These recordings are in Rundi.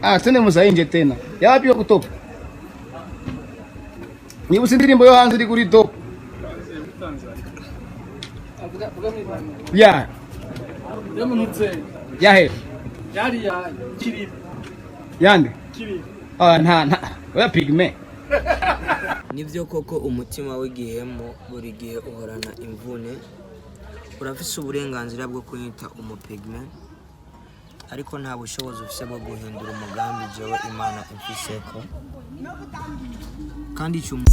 Twende muzainje tena. Yapi yo kutopa? Niba sindirimbo yo hanze iri kuri top. Ya. Yahe. Yari ya kiri. Yande. Kiri. Nta. Oya pigme. Nivyo koko umutima w'igihemo buri gihe uhorana imvune. Urafise uburenganzira bwo kunyita umupigme. Ariko nta bushobozi ufise bwo guhindura umugambi jewe Imana imfiseko. Kandi cyumu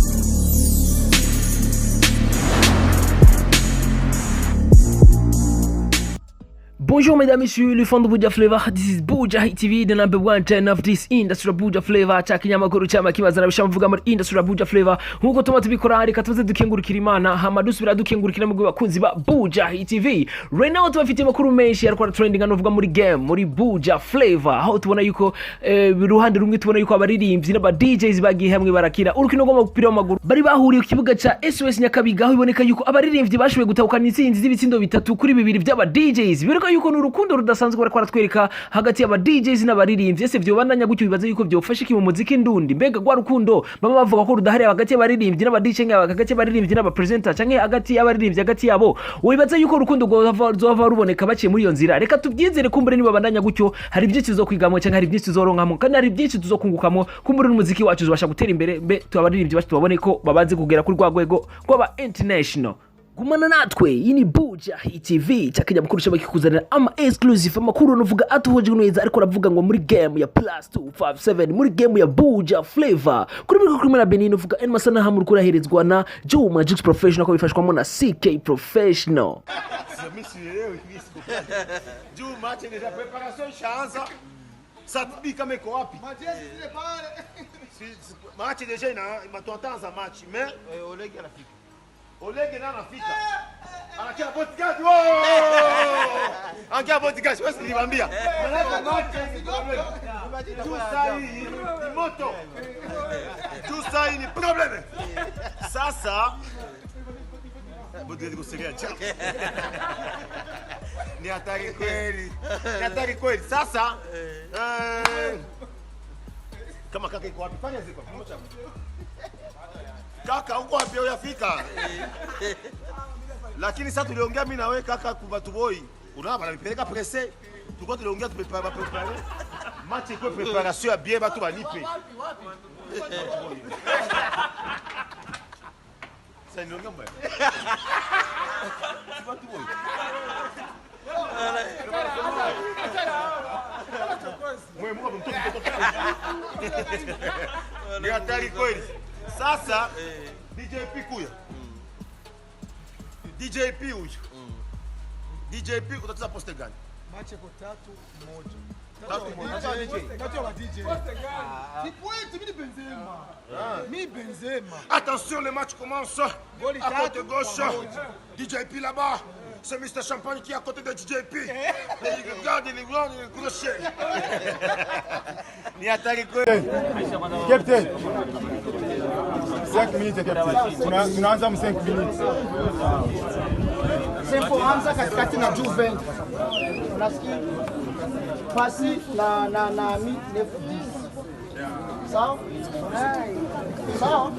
Bonjour mesdames et messieurs, le fan de Buja Flavor. This is Buja Hit TV, the number one channel of this industry, Buja Flavor. Chakinyamakuru cyama kibazana bishama vuga muri industry Buja Flavor. Nkuko tuma tubikora reka tuze dukengurukira Imana, hama dusubira dukengurukira mu bakunzi ba Buja Hit TV. Right now tubafitiye makuru menshi ariko trending anovuga muri game muri Buja Flavor. Aho tubona yuko biruhande rumwe tubona yuko abaririmbyi n'aba DJs bagiye hamwe barakira urukino rw'umupira w'amaguru. Bari bahuriye ku kibuga ca SOS Nyakabiga aho iboneka yuko abaririmbyi bashoboye gutahukana intsinzi z'ibitsindo 3 kuri 2 by'aba DJs. Bireka yuko n'urukundo rudasanzwe barako baratwereka hagati y'aba DJs n'abaririmbyi. Ese byo bandanya gutyo bibaza yuko byofasha iki mu muziki ndundi? Mbega gwa rukundo baba bavuga ko rudahari hagati y'abaririmbyi n'aba DJ hagati y'abaririmbyi n'aba presenter canke hagati y'abaririmbyi hagati yabo. Wibaza yuko urukundo rwova ruboneka baciye muri iyo nzira. Reka tubyizere kumbure niba bandanya gutyo hari byinshi tuzokwigamo canke hari byinshi tuzoronkamo kandi hari byinshi tuzokungukamo kumbure n'umuziki wacu uzobasha gutera imbere. Mbe tubabaririmbyi bacu tubabone ko babaze kugera kuri rwa rwego rw'aba international. Gumana natwe yini Buja Hit TV cyakijya mukuru cyaba kikuzanira ama exclusive amakuru novuga atuhoje neza ariko ravuga ngo muri game ya +257 muri game ya Buja Flavor kuri muri Benin novuga en masana hamuri kuraherezwa na Juma Jux Professional ko bifashwamo na CK Professional. Juma déjà préparation chanza satbika meko wapi match déjà ina matuanza match mais Olege anafika Olege na anafika anakia bodyguard angia bodyguard wewe niliwaambia moto tout ça ni problème sasa bodyguard kusikia ni hatari kweli sasa kama kaka iko wapi fanya ziko kaka huko wapi uyafika lakini sasa tuliongea mimi na wewe kaka kubatu boy unaona bananipeleka presse tulikuwa tuliongea prepare match iko préparation ya bien batu banipe sasa niongea mbaya kubatu boy ni hatari kweli. Sasa DJP kuya DJP huyu DJP utacheza poste gani? Machi kwa 3-1. Attention, le match commence. À côté gauche, DJP là-bas. C'est Mr. Champagne qui est à côté de DJP. Il regarde, il est crochet. Ni hatari kweli. Captain. 5 minutes captain. Tunaanza 5 minutes. Sempo anza katikati na Juve. Unasikia? Pasi na mi 9-10. Sawa? Sawa?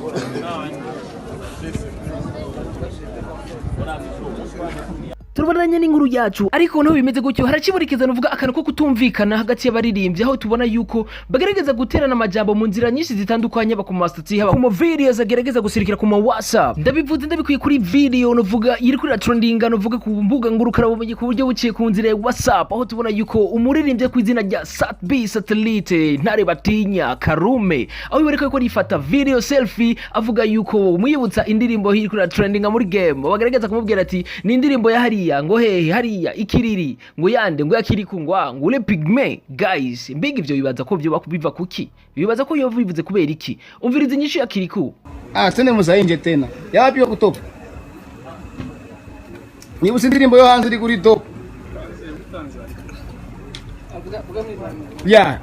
Turabandanya n'inkuru yacu ariko naho bimeze gutyo haraciburikiza novuga akantu ko kutumvikana hagati y'abaririmbyi aho tubona yuko bagerageza guterana amajambo mu nzira nyinshi zitandukanye bakumastati haba mu videos agerageza gusirikira ku WhatsApp ndabivuze ndabikuye kuri video novuga iri kuri trending novuga ku mbuga ngurukana bumenyi ku buryo buciye ku nzira ya WhatsApp aho tubona yuko umuririmbyi ku izina rya Satb Satellite ntare batinya Karume aho bibereka ko rifata video selfie avuga yuko umuyibutsa indirimbo iri kuri trending muri game bagerageza kumubwira ati ni indirimbo ya hariya ngo hehe hariya ikiriri ngo yande ngo yakiriku ngo ule pigme guys mbega ivyo bibaza ko byo bakubiva kuki bibaza ko yo bivuze kubera iki umvirize nyinshi yakiriku twende muzainje tena yapi yo kutopa niba sindirimbo yo hanze iri kuri top ya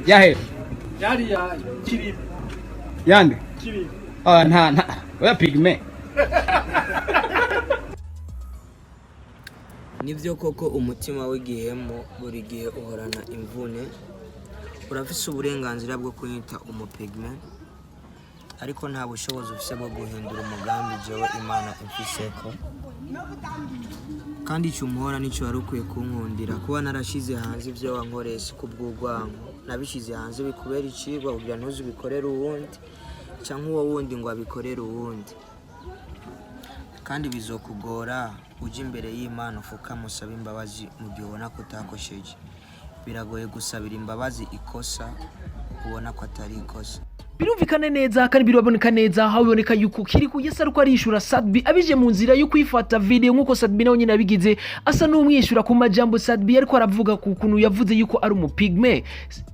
yahe Yari ya kiri. Yande. Kiri. Oya pigme. nibyo koko umutima w'igihemu buri gihe uhorana imvune. Urafise uburenganzira bwo kunyita umupigme, ariko nta bushobozi ufise bwo guhindura umugambi jewe Imana imfiseko. Kandi icyo umuhora nicyo wari ukwiye kunkundira, kuba narashize hanze ibyo wankoreye si kubw'urwango. Nabishize hanze bikubera icigwa kugira ntuzi bikorera uwundi cyangwa uwo wundi ngo abikorere uwundi. Kandi bizokugora uje imbere y'Imana ufuka musaba imbabazi mu gihe ubona ko utakosheje. Biragoye gusabira imbabazi ikosa ubona ko atari ikosa. Birumvikana neza kandi biraboneka neza aho biboneka yuko Kiriku yesa ariko arishura Sadbi abije mu nzira yo kwifata video nkuko Sadbi nawe nyine abigize asa n'umwishyura ku majambo Sadbi ariko aravuga ku kuntu yavuze yuko ari umupigme.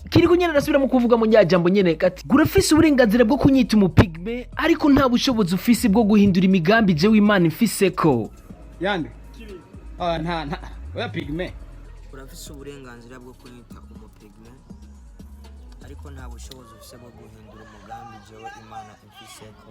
Kiriku nyine arasubira mu kuvuga mu nyajambo nyene ati gurafise uburenganzira bwo kunyita umupigme ariko nta bushobozi ufise bwo guhindura imigambi je w'Imana imfiseko. Yande nta oya pigme. Urafise uburenganzira bwo kunyita umupigme ariko nta bushobozi ufise bwo guhindura umugambi jewe Imana imfiseko.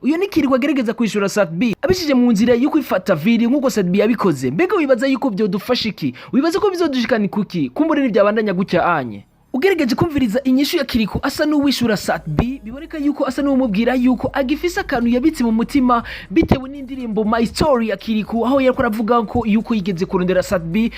Uyo ni Kiriku agerageza kwishura Sadbi abishije mu nzira yo kwifata video nkuko Sadbi yabikoze. Mbega wibaza yuko byo dufasha iki? Wibaza ko bizodushikana kuki? Kumbure n'ibyabandanya gutya anye. Ugerageje kumviriza inyishu ya Kiriku asa n'uwishura Sadbi biboneka yuko asa n'umubwira yuko agifise akantu yabitse mu mutima bitewe n'indirimbo My Story ya Kiriku aho yariko aravuga ko yuko yigeze kurondera Sadbi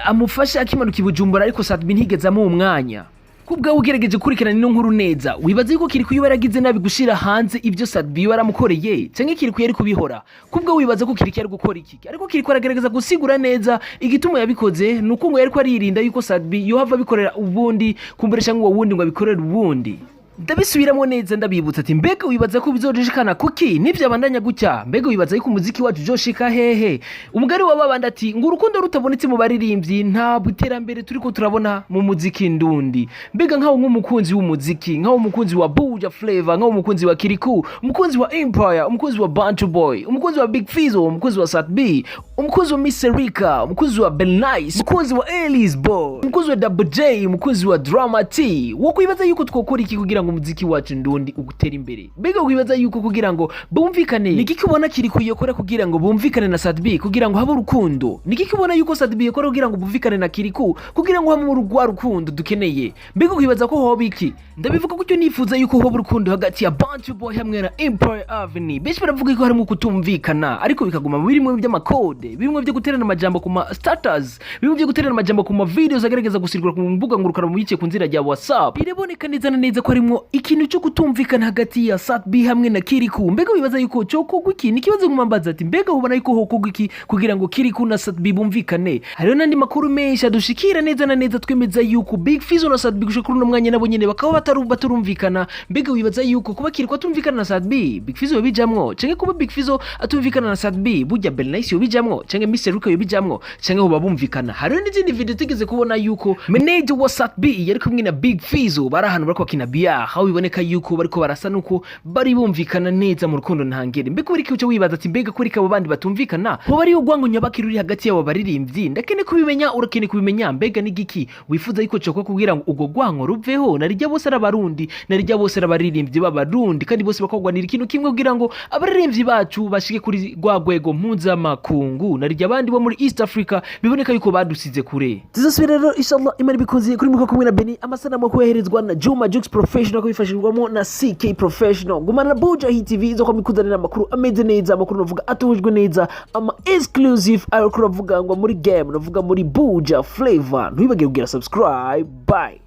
amufasha akimanuka i Bujumbura ariko Sadbi ntigeze amuha umwanya. Kubwa ugerageje kurikirana ino nkuru neza wibaza yuko Kiriku yaragize nabi gushira hanze ibyo Sadbi yaramukoreye cyangwa Kiriku yari kubihora. Kubwa wibaza ko Kiriku yari gukora iki? Ariko Kiriku aragerageza gusigura neza igituma yabikoze nuko ngo yari ko aririnda yuko Sadbi yohava bikorera ubundi kumberesha ngo wundi ngo abikorera ubundi. Ndabisubiramo neza ndabibutsa ati mbega wibaza ko bizodushikana kuki n'ivyabandanya gutya? Mbega wibaza yuko umuziki wacu joshika hehe? Umugari wababanda ati ngo urukundo rutabonetse mu baririmbyi nta buterambere turiko turabona mu muziki ndundi. Mbega nkaho nk'umukunzi w'umuziki, nkaho umukunzi wa Buja Flavor, nkaho umukunzi wa Kiriku, umukunzi wa Empire, umukunzi wa Bantu Boy, umukunzi wa Big Fizzo, umukunzi wa Sadbi, umukunzi wa Miss Erika, umukunzi wa Ben Nice, umukunzi wa Ellis Boy, umukunzi wa Double J, umukunzi wa Drama T, wo kwibaza yuko twokora iki kugira ngo umuziki wacu ndundi ugutera imbere? Mbega wibaza yuko kugira ngo bumvikane niki kubona Kiriku yokora kugira ngo bumvikane na Sadbi kugira ngo habe urukundo? Niki kubona yuko Sadbi yokora kugira ngo bumvikane na Kiriku kugira ngo habe urugwa rukundo dukeneye? Mbega wibaza ko hoba iki? Ndabivuga ko cyo nifuza yuko hoba urukundo hagati ya Bantu Boy hamwe na Empire Avenue. Benshi baravuga ko harimo kutumvikana ariko bikaguma mu birimo by'amakode, bimwe byo guterana amajambo ku ma status, bimwe byo guterana amajambo ku ma videos agerageza gusirikura ku mbuga ngurukana mu yice ku nzira ya WhatsApp. Biraboneka neza na neza ko harimo ikintu cyo kutumvikana hagati ya Sadbi hamwe na Kiriku. Mbega wibaza yuko cyo kogwa iki? Nikibazo ngumambaza ati mbega ubona yuko hokogwa iki kugira ngo Kiriku na Sadbi bumvikane? Hariho nandi makuru menshi adushikira neza na neza twemeza yuko Big Fizzo na Sadbi gushaka no mwanya nabo nyene bakaba batarumvikana. Mbega wibaza yuko kuba Kiriku atumvikana na Sadbi Big Fizzo yobijamwo cenge kuba Big Fizzo atumvikana na Sadbi burya Ben Nice yobijamwo cenge Mr Ruka yobijamwo cenge ho babumvikana? Hariho n'izindi video tigeze kubona yuko manager wa Sadbi yari kumwe na Big Fizzo barahantu bariko kina bia aho biboneka yuko bariko barasa nuko bari bumvikana neza mu rukundo ntangere. Mbega uri cyo wibaza ati mbega kuri kabo bandi batumvikana ho bari yo gwango nyabakiri uri hagati yabo baririmbyi? Ndakene kubimenya urakene kubimenya. Mbega nigiki wifuza yuko cyo kugira ngo ugo gwango ruveho? Narijya bose arabarundi, narijya bose arabaririmbyi b'abarundi kandi bose bakogwanira ikintu kimwe kugira ngo abaririmbyi bacu bashike kuri gwagwego mpuzamakungu. Narijya abandi bo muri East Africa biboneka yuko badusize kure. Tuzasubira rero inshallah imana bikunze kuri muko kumwe na Beni amasanamu koherezwa na Juma Jux Professional kubifashirwamo na CK Professional. Gumana na Buja TV zo kwamikuzanira amakuru ameze neza, amakuru navuga atujwe neza, ama exclusive ariko navuga ngo muri game navuga muri Buja Flavor. Ntwibage kugira subscribe. Bye.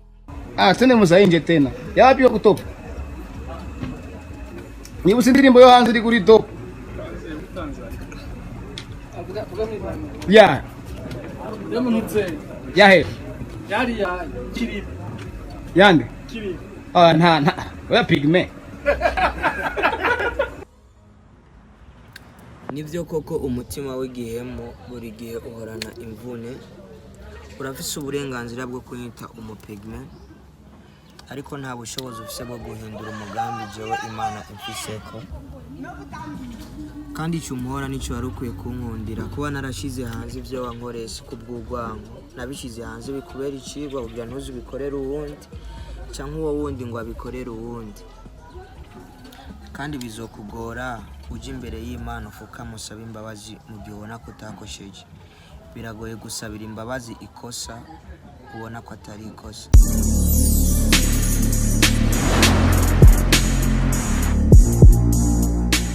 Tene musainje tena. Yapi yo kutopa? Ni usindirimbo yo hanze iri kuri top. Ya. Yamunutse. Yahe. Yari ya Kiriku. Yande. Kiriku. Nta oya pigme. Nibyo koko umutima w'igihemu buri gihe uhorana imvune. Urafise uburenganzira bwo kunyita umupigme ariko nta bushobozi ufise bwo guhindura umugambi jewe Imana imfiseko. Kandi icyo umuhora nicyo wari ukwiye kunkundira, kuba narashize hanze ibyo wankoreye si kubw'urwango. Nabishize hanze bikubera icigwa kugira ntuzi bikorera uwundi cyangwa uwo wundi ngo abikorere uwundi. Kandi bizokugora uje imbere y'Imana ufuka musaba imbabazi mu gihe ubona ko utakosheje. biragoye gusabira imbabazi ikosa ubona ko atari ikosa.